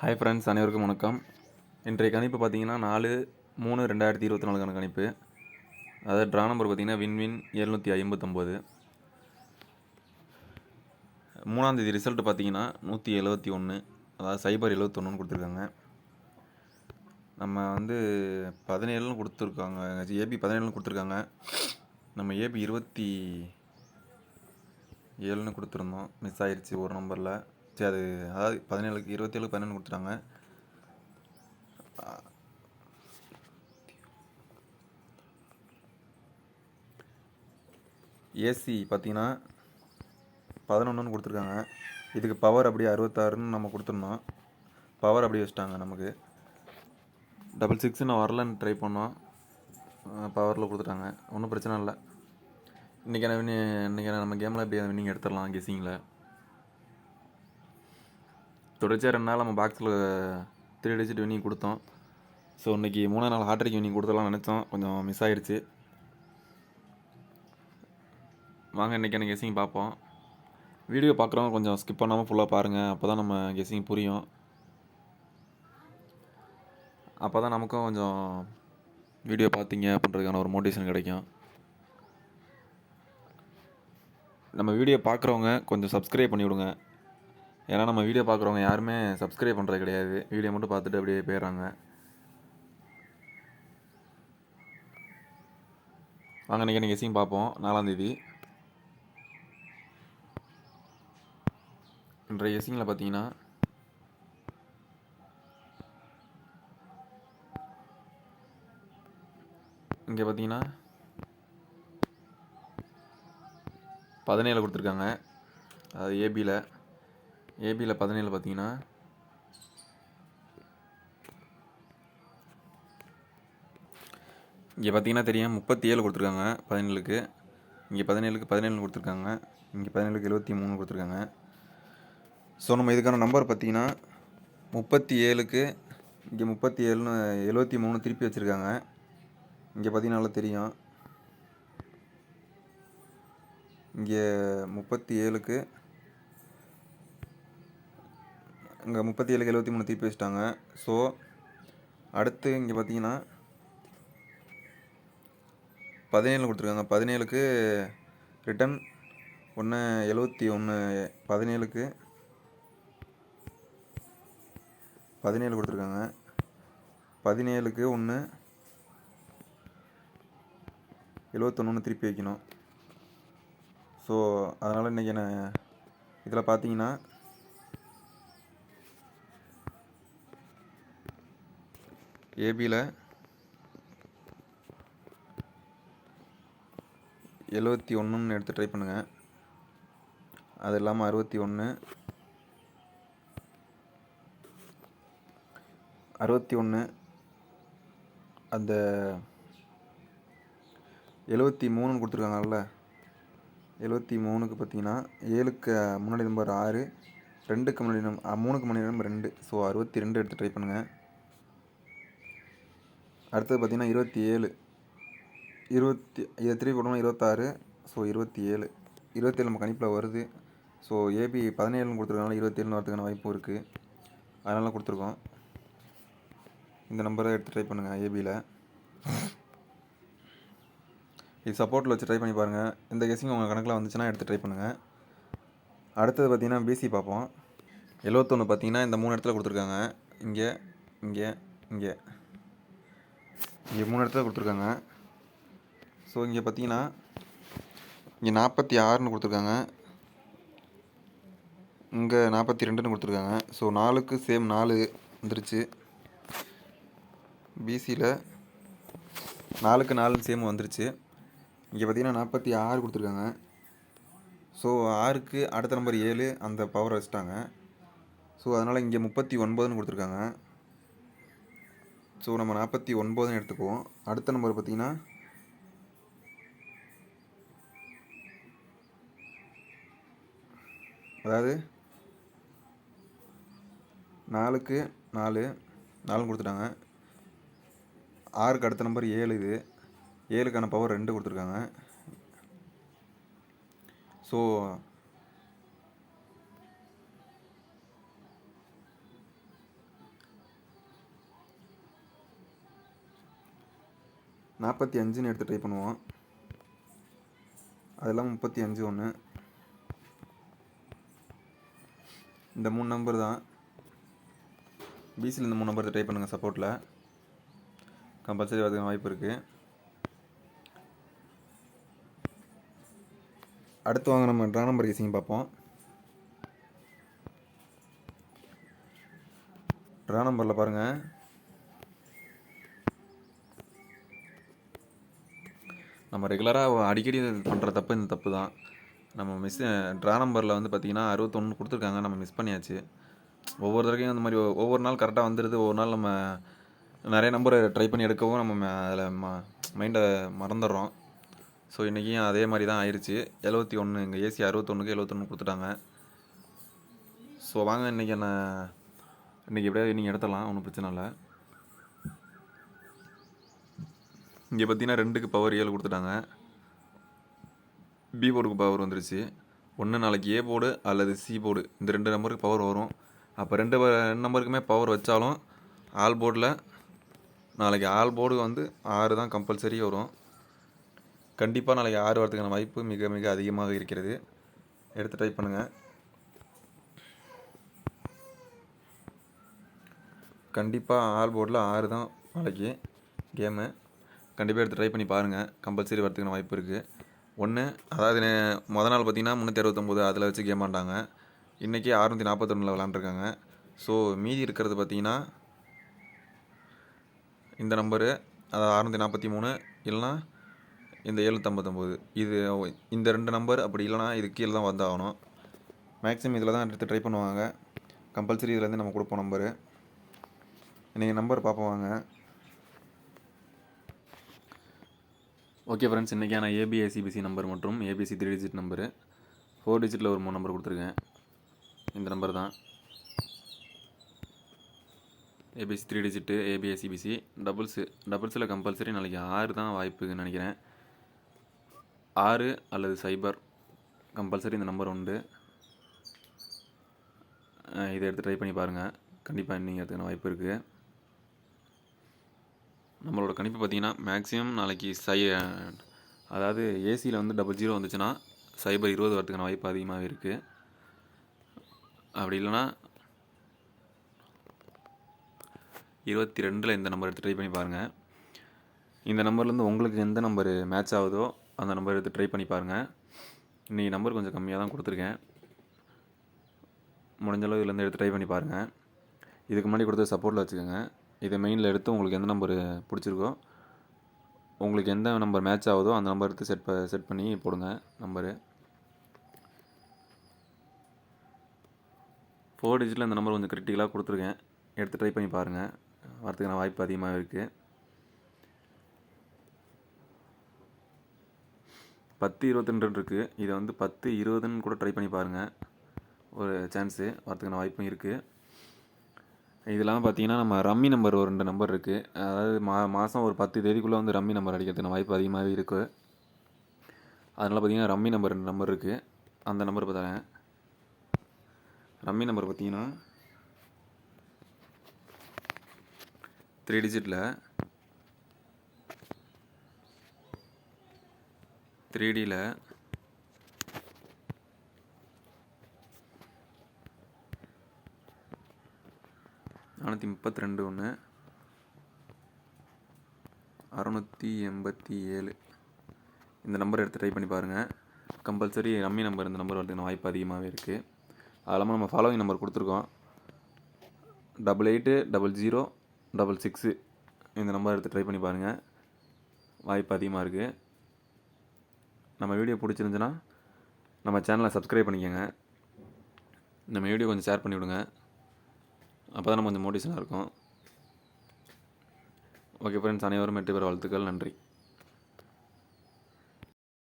Hi friends, அனைவருக்கும் வணக்கம். இன்றைய கணிப்பு பார்த்தீங்கன்னா 4/3/2024 கணிப்பு. அதாவது ட்ரா நம்பர் பார்த்தீங்கன்னா வின்வின் 759. 3ஆம் தேதி ரிசல்ட் பார்த்தீங்கன்னா 171, அதாவது 071 கொடுத்துருக்காங்க. நம்ம 17 கொடுத்துருக்காங்க, ஏபி 17 கொடுத்துருக்காங்க. நம்ம ஏபி 27 கொடுத்துருந்தோம், மிஸ் ஆயிடுச்சு ஒரு நம்பரில். சரி, அது அதாவது 17க்கு 27 11 கொடுத்துட்டாங்க. ஏசி பார்த்தீங்கன்னா 11 கொடுத்துருக்காங்க. இதுக்கு பவர் அப்படியே 66ன்னு நம்ம கொடுத்துருந்தோம். பவர் அப்படியே வச்சுட்டாங்க. நமக்கு 66 நான் வரலன்னு ட்ரை பண்ணோம், பவரில் கொடுத்துட்டாங்க. ஒன்றும் பிரச்சனை இல்லை. இன்றைக்கி நம்ம கேமில் எப்படியா வின்னிங் எடுத்துடலாம் கெஸ்ஸிங்கில். தொடர்ச்சியாக 2 நாள் நம்ம பாக்ஸில் 3 டிஜிட் வின்னிங் கொடுத்தோம். ஸோ இன்றைக்கி 3 நாள் ஹாட்ரிக் வின்னிங் கொடுத்துடலாம் நினச்சோம், கொஞ்சம் மிஸ் ஆகிடுச்சு. வாங்க இன்றைக்கான கெஸ்ஸிங் பார்ப்போம். வீடியோ பார்க்குறவங்க கொஞ்சம் ஸ்கிப் பண்ணாமல் ஃபுல்லாக பாருங்கள், அப்போ தான் நம்ம கெஸ்ஸிங் புரியும். அப்போ தான் நமக்கும் கொஞ்சம் வீடியோ பார்த்தீங்க அப்படின்றதுக்கான ஒரு மோட்டிவேஷன் கிடைக்கும். நம்ம வீடியோ பார்க்குறவங்க கொஞ்சம் சப்ஸ்கிரைப் பண்ணி விடுங்க. ஏன்னா நம்ம வீடியோ பார்க்குறவங்க யாருமே சப்ஸ்கிரைப் பண்ணுறது கிடையாது, வீடியோ மட்டும் பார்த்துட்டு அப்படியே போயிடுறாங்க. வாங்க இன்றைக்கி கெஸ்ஸிங் பார்ப்போம். 4ஆம் தேதி இன்றைய கெஸ்ஸிங்கில் பார்த்தீங்கன்னா இங்கே பார்த்தீங்கன்னா 17 கொடுத்துருக்காங்க. அது ஏபியில் 17 பார்த்தீங்கன்னா இங்கே பார்த்தீங்கன்னா தெரியும் 37 கொடுத்துருக்காங்க 17க்கு. இங்கே 17க்கு 17 கொடுத்துருக்காங்க. இங்கே 17க்கு 73 கொடுத்துருக்காங்க. ஸோ நம்ம இதுக்கான நம்பர் பார்த்தீங்கன்னா 37க்கு இங்கே 37ன்னு 73 திருப்பி வச்சுருக்காங்க. இங்கே பார்த்தீங்கன்னா நல்லா தெரியும். இங்கே 37க்கு இங்கே 37க்கு 73 திருப்பி வச்சுட்டாங்க. ஸோ அடுத்து இங்கே பார்த்தீங்கன்னா 17 கொடுத்துருக்காங்க. 17க்கு ரிட்டன் 71. 17க்கு 17 கொடுத்துருக்காங்க. 17க்கு 71 திருப்பி வைக்கணும். ஸோ அதனால் இன்றைக்கி நான் இதில் பார்த்தீங்கன்னா ஏபியில் 71 எடுத்து ட்ரை பண்ணுங்கள். அது இல்லாமல் 61 அந்த 73 கொடுத்துருக்காங்கல்ல, 73க்கு பார்த்தீங்கன்னா 7க்கு முன்னாடி நம்பர் 6, 2க்கு முன்னாடி 3க்கு முன்னாடி நம்பர் 2. ஸோ 62 எடுத்து ட்ரை பண்ணுங்கள். அடுத்தது பார்த்தீங்கன்னா 27 இதை திருப்பி போட்டோம்னா 26. ஸோ 27 நம்ம கணிப்பில் வருது. ஸோ ஏபி 17 கொடுத்துருக்கனால 27 வரதுக்கான வாய்ப்பும் இருக்குது, அதனால கொடுத்துருக்கோம். இந்த நம்பரை எடுத்து ட்ரை பண்ணுங்கள் ஏபியில். இது சப்போர்ட்டில் வச்சு ட்ரை பண்ணி பாருங்கள். இந்த கெஸ்ஸிங் உங்கள் கணக்கில் வந்துச்சுன்னா எடுத்து ட்ரை பண்ணுங்கள். அடுத்தது பார்த்தீங்கன்னா பிசி பார்ப்போம். 71 பார்த்தீங்கன்னா இந்த 3 இடத்துல கொடுத்துருக்காங்க. இங்கே 3 இடத்துல கொடுத்துருக்காங்க. ஸோ இங்கே பார்த்தீங்கன்னா இங்கே 46ன்னு கொடுத்துருக்காங்க, இங்கே 42ன்னு கொடுத்துருக்காங்க. ஸோ 4க்கு சேம் 4 வந்துருச்சு. பிசியில் 4க்கு 4 சேம் வந்துருச்சு. இங்கே பார்த்தீங்கன்னா 46 கொடுத்துருக்காங்க. ஸோ 6க்கு அடுத்த நம்பர் 7 அந்த பவரை வச்சுட்டாங்க. ஸோ அதனால் இங்கே 39ன்னு கொடுத்துருக்காங்க. ஸோ நம்ம 49ன்னு எடுத்துக்குவோம். அடுத்த நம்பர் பார்த்தீங்கன்னா அதாவது 4க்கு 4 கொடுத்துட்டாங்க. 6க்கு அடுத்த நம்பர் 7, இது 7க்கான பவர் 2 கொடுத்துருக்காங்க. ஸோ 45ன்னு எடுத்து ட்ரை பண்ணுவோம். அதெல்லாம் 35 ஒன்று. இந்த 3 நம்பர் தான். பிசியில் இந்த 3 நம்பர் ட்ரை பண்ணுங்கள். சப்போர்ட்டில் கம்பல்சரி வரதுக்கு வாய்ப்பு இருக்குது. அடுத்து வாங்க நம்ம ட்ரா நம்பர் கேசிங் பார்ப்போம். ட்ரா நம்பரில் பாருங்கள், நம்ம ரெகுலராக அடிக்கடி பண்ணுற தப்பு இந்த தப்பு தான். நம்ம ட்ரா நம்பரில் வந்து பார்த்திங்கன்னா 61 கொடுத்துருக்காங்க, நம்ம மிஸ் பண்ணியாச்சு. ஒவ்வொரு தடவையும் அந்த மாதிரி ஒவ்வொரு நாள் கரெக்டாக வந்துடுது. ஒவ்வொரு நாள் நம்ம நிறைய நம்பரை ட்ரை பண்ணி எடுக்கவும் நம்ம அதில் மைண்டை மறந்துடுறோம். ஸோ இன்றைக்கியும் அதே மாதிரி தான் ஆயிடுச்சு. 71 இங்கே ஏசி 61க்கு 71 கொடுத்துட்டாங்க. ஸோ வாங்க இன்றைக்கி எப்படியாவது நீங்கள் எடுத்துடலாம், ஒன்றும் பிரச்சனை இல்லை. இங்கே பார்த்தீங்கன்னா 2க்கு பவர் 7 கொடுத்துட்டாங்க. பி போர்டுக்கு பவர் வந்துருச்சு. ஒன்று நாளைக்கு ஏ போர்டு அல்லது சி போர்டு, இந்த 2 நம்பருக்கு பவர் வரும். அப்போ 2 நம்பருக்குமே பவர் வச்சாலும் ஆல் போர்டில் நாளைக்கு ஆல் போர்டு வந்து 6 தான் கம்பல்சரி வரும். கண்டிப்பாக நாளைக்கு 6 வரதுக்கான வாய்ப்பு மிக மிக அதிகமாக இருக்கிறது. எடுத்து ட்ரை பண்ணுங்கள். கண்டிப்பாக ஆல் போர்டில் 6 தான் நாளைக்கு கேமு. கண்டிப்பாக எடுத்து ட்ரை பண்ணி பாருங்கள். கம்பல்சரி வரதுக்கான வாய்ப்பு இருக்குது. ஒன்று, அதாவது மொதல் நாள் பார்த்திங்கன்னா 369 அதில் வச்சு கேம் ஆண்டாங்க. இன்றைக்கி 641 விளாண்டுருக்காங்க. ஸோ மீதி இருக்கிறது பார்த்திங்கன்னா இந்த நம்பரு, அதாவது 643 இல்லைனா இந்த 759, இது இந்த 2 நம்பர். அப்படி இல்லைனா இது கீழே தான் வந்தாகணும். மேக்ஸிமம் இதில் தான் எடுத்து ட்ரை பண்ணுவாங்க. கம்பல்சரி இதுலேருந்து நம்ம கொடுப்போம் நம்பரு. நீங்கள் நம்பர் பார்ப்போம் வாங்க. ஓகே ஃப்ரெண்ட்ஸ், இன்றைக்கான ஏபிஐசிபிசி நம்பர் மற்றும் ஏபிசி 3 டிஜிட் நம்பரு, 4 டிஜிட்டில் ஒரு 3 நம்பர் கொடுத்துருக்கேன். இந்த நம்பர் தான் ஏபிசி 3 டிஜிட்டு, ஏபிஐசிபிசி. டபுள்ஸில் கம்பல்சரி நாளைக்கு 6 தான் வாய்ப்புன்னு நினைக்கிறேன். 6 அல்லது 0 கம்பல்சரி இந்த நம்பர் உண்டு. இதை எடுத்து ட்ரை பண்ணி பாருங்கள். கண்டிப்பாக நீங்கள் அதுக்கான வாய்ப்பு இருக்குது. நம்மளோட கணிப்பு பார்த்திங்கன்னா மேக்ஸிமம் நாளைக்கு அதாவது ஏசியில் வந்து 00 வந்துச்சுன்னா 020 வரதுக்கான வாய்ப்பு அதிகமாக இருக்குது. அப்படி இல்லைனா 22 இந்த நம்பர் எடுத்து ட்ரை பண்ணி பாருங்கள். இந்த நம்பர்லேருந்து உங்களுக்கு எந்த நம்பர் மேட்ச் ஆகுதோ அந்த நம்பர் எடுத்து ட்ரை பண்ணி பாருங்கள். இன்றைக்கி நம்பர் கொஞ்சம் கம்மியாக தான் கொடுத்துருக்கேன். முடிஞ்சளவு இதுலேருந்து எடுத்து ட்ரை பண்ணி பாருங்கள். இதுக்கு முன்னாடி கொடுத்த சப்போர்ட்டில் வச்சுக்கோங்க. இதை மெயினில் எடுத்து உங்களுக்கு எந்த நம்பர் பிடிச்சிருக்கோ, உங்களுக்கு எந்த நம்பர் மேட்ச் ஆகுதோ அந்த நம்பர் எடுத்து செட் பண்ணி போடுங்க நம்பரு. 4 டிஜிட்டில் இந்த நம்பர் கொஞ்சம் கிரிட்டிக்கலாக கொடுத்துருக்கேன். எடுத்து ட்ரை பண்ணி பாருங்கள். வரதுக்கான வாய்ப்பு அதிகமாக இருக்குது. 10-22 இருக்குது. இதை வந்து 10-20ன்னு கூட ட்ரை பண்ணி பாருங்கள். ஒரு சான்ஸு வரதுக்கான வாய்ப்பும் இருக்குது. இது இல்லாமல் பார்த்தீங்கன்னா நம்ம ரம்மி நம்பர் ஒரு 2 நம்பர் இருக்குது. அதாவது மாதம் ஒரு 10 தேதிக்குள்ளே வந்து ரம்மி நம்பர் அடிக்கிறதுக்கான வாய்ப்பு அதிகமாகவே இருக்குது. அதனால் பார்த்தீங்கன்னா ரம்மி நம்பர் 2 நம்பர் இருக்குது. அந்த நம்பர் பார்த்தேன். ரம்மி நம்பர் பார்த்தீங்கன்னா 3 டிஜிட்டில் 3Dயில் 432 1 687 இந்த நம்பர் எடுத்து ட்ரை பண்ணி பாருங்கள். கம்பல்சரி ரம்மி நம்பர் இந்த நம்பர் வரதுக்கான வாய்ப்பு அதிகமாகவே இருக்குது. அது இல்லாமல் நம்ம ஃபாலோவிங் நம்பர் கொடுத்துருக்கோம். 880066 இந்த நம்பர் எடுத்து ட்ரை பண்ணி பாருங்கள். வாய்ப்பு அதிகமாக இருக்குது. நம்ம வீடியோ பிடிச்சிருந்துச்சுன்னா நம்ம சேனலை சப்ஸ்கிரைப் பண்ணிக்கோங்க. நம்ம வீடியோ கொஞ்சம் ஷேர் பண்ணிவிடுங்க. அப்போ தான் நம்ம கொஞ்சம் மோட்டிவேஷனாக இருக்கும். ஓகே ஃப்ரெண்ட்ஸ், அனைவரும் வெற்றி பெற வாழ்த்துக்கள். நன்றி.